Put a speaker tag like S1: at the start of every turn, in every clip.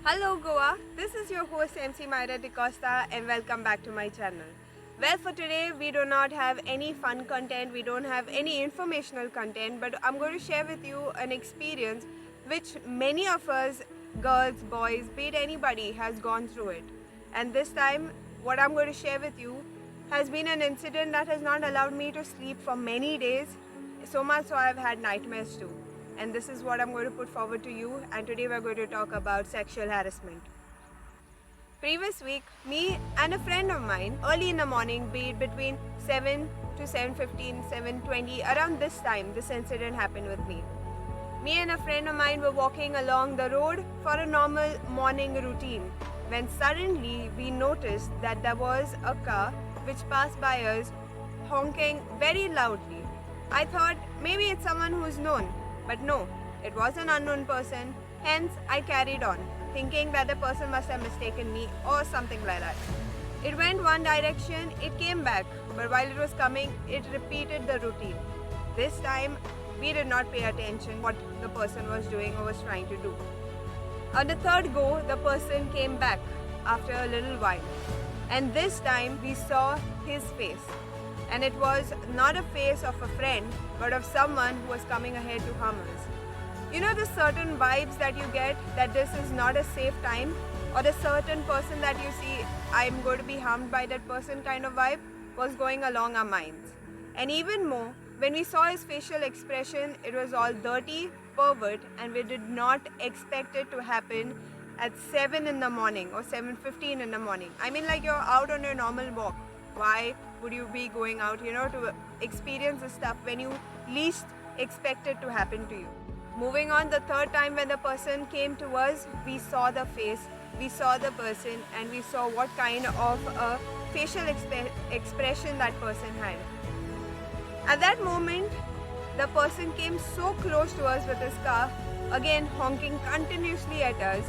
S1: Hello Goa, this is your host MC Myra DeCosta and welcome back to my channel. Well, for today we do not have any fun content, we don't have any informational content, but I'm going to share with you an experience which many of us, girls, boys, be it anybody, has gone through it. And this time what I'm going to share with you has been an incident that has not allowed me to sleep for many days, so much so I've had nightmares too. And this is what I'm going to put forward to you, and today we're going to talk about sexual harassment. Previous week, me and a friend of mine, early in the morning, be it between 7 to 7:15, 7:20, around this time, this incident happened with me. Me and a friend of mine were walking along the road for a normal morning routine when suddenly we noticed that there was a car which passed by us honking very loudly. I thought maybe it's someone who's known. But no, it was an unknown person, hence I carried on, thinking that the person must have mistaken me or something like that. It went one direction, it came back, but while it was coming, it repeated the routine. This time, we did not pay attention what the person was doing or was trying to do. On the third go, the person came back after a little while, and this time we saw his face. And it was not a face of a friend, but of someone who was coming ahead to harm us. You know the certain vibes that you get that this is not a safe time, or the certain person that you see, I'm going to be harmed by that person kind of vibe was going along our minds. And even more, when we saw his facial expression, it was all dirty, pervert, and we did not expect it to happen at 7 in the morning or 7:15 in the morning. I mean, like, you're out on your normal walk. Why would you be going out, to experience this stuff when you least expect it to happen to you? Moving on, the third time when the person came to us, we saw the face, we saw the person, and we saw what kind of a facial expression that person had. At that moment, the person came so close to us with his car, again honking continuously at us.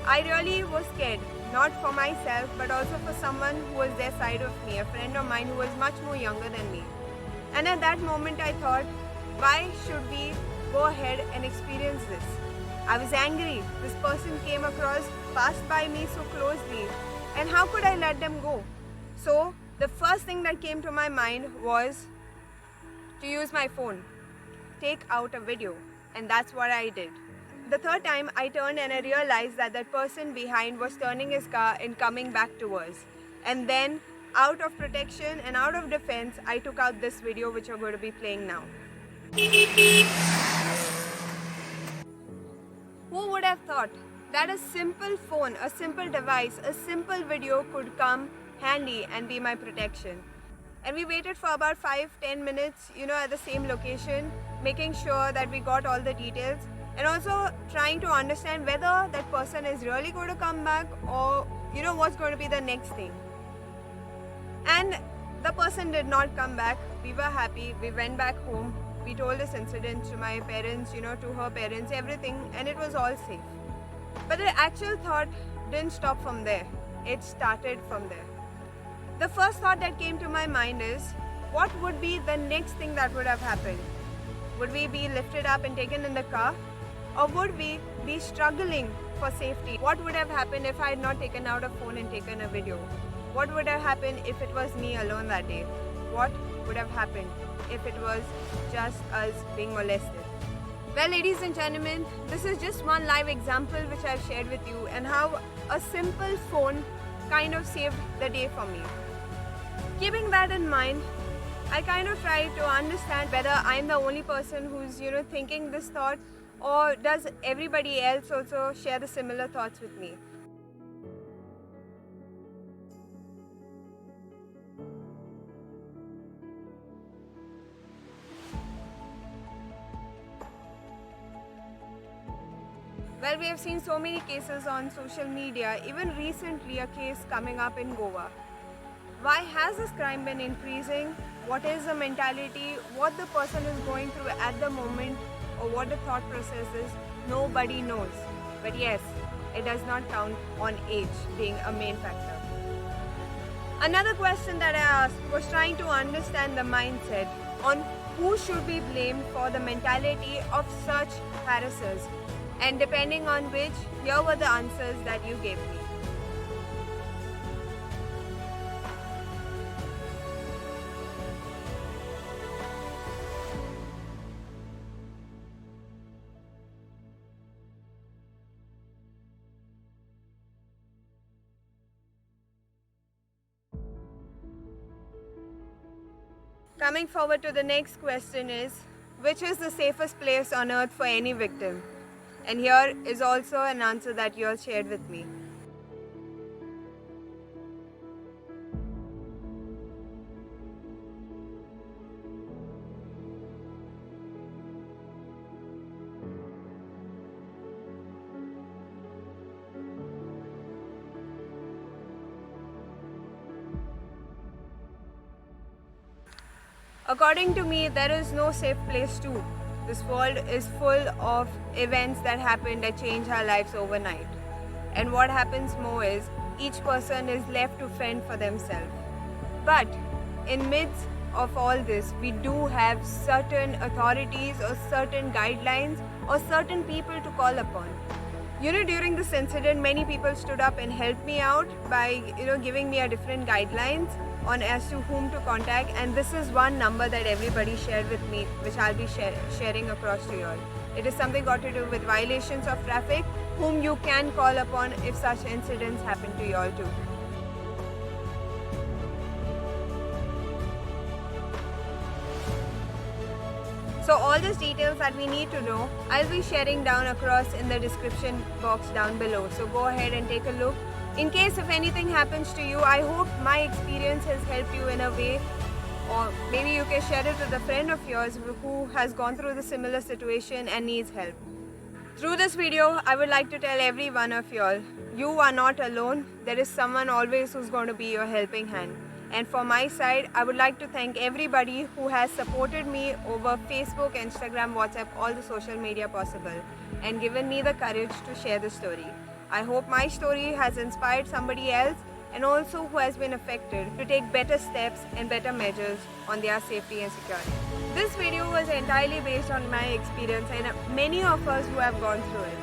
S1: I really was scared. Not for myself, but also for someone who was their side of me, a friend of mine who was much more younger than me. And at that moment I thought, why should we go ahead and experience this? I was angry. This person came across, passed by me so closely, and how could I let them go? So the first thing that came to my mind was to use my phone, take out a video, and that's what I did. The third time I turned and I realized that that person behind was turning his car and coming back to us. And then, out of protection and out of defense, I took out this video which I'm going to be playing now. Who would have thought that a simple phone, a simple device, a simple video could come handy and be my protection? And we waited for about 5-10 minutes, at the same location, making sure that we got all the details. And also trying to understand whether that person is really going to come back or, what's going to be the next thing. And the person did not come back. We were happy. We went back home. We told this incident to my parents, to her parents, everything, and it was all safe. But the actual thought didn't stop from there. It started from there. The first thought that came to my mind is, what would be the next thing that would have happened? Would we be lifted up and taken in the car? Or would we be struggling for safety? What would have happened if I had not taken out a phone and taken a video? What would have happened if it was me alone that day? What would have happened if it was just us being molested? Well, ladies and gentlemen, this is just one live example which I've shared with you, and how a simple phone kind of saved the day for me. Keeping that in mind, I kind of try to understand whether I'm the only person who's, thinking this thought, or does everybody else also share the similar thoughts with me? Well, we have seen so many cases on social media, even recently a case coming up in Goa. Why has this crime been increasing? What is the mentality? What the person is going through at the moment? Or what the thought process is, nobody knows. But yes, it does not count on age being a main factor. Another question that I asked was trying to understand the mindset on who should be blamed for the mentality of such harassers. and depending on which, here were the answers that you gave me. Coming forward to the next question is, which is the safest place on earth for any victim? And here is also an answer that you all shared with me. According to me, there is no safe place too. This world is full of events that happen that change our lives overnight. And what happens more is, each person is left to fend for themselves. But in midst of all this, we do have certain authorities or certain guidelines or certain people to call upon. During this incident, many people stood up and helped me out by, giving me a different guidelines on as to whom to contact, and this is one number that everybody shared with me, which I'll be sharing across to you all. It is something got to do with violations of traffic, whom you can call upon if such incidents happen to you all too. So all these details that we need to know, I'll be sharing down across in the description box down below. So go ahead and take a look. In case if anything happens to you, I hope my experience has helped you in a way, or maybe you can share it with a friend of yours who has gone through the similar situation and needs help. Through this video, I would like to tell every one of y'all, you are not alone. There is someone always who's going to be your helping hand. And for my side, I would like to thank everybody who has supported me over Facebook, Instagram, WhatsApp, all the social media possible, and given me the courage to share the story. I hope my story has inspired somebody else and also who has been affected to take better steps and better measures on their safety and security. This video was entirely based on my experience and many of us who have gone through it.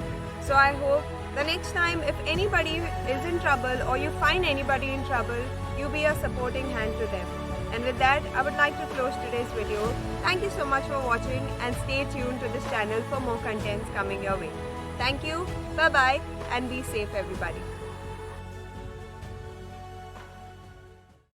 S1: So I hope the next time if anybody is in trouble or you find anybody in trouble, you be a supporting hand to them. And with that, I would like to close today's video. Thank you so much for watching and stay tuned to this channel for more contents coming your way. Thank you, bye-bye, and be safe everybody.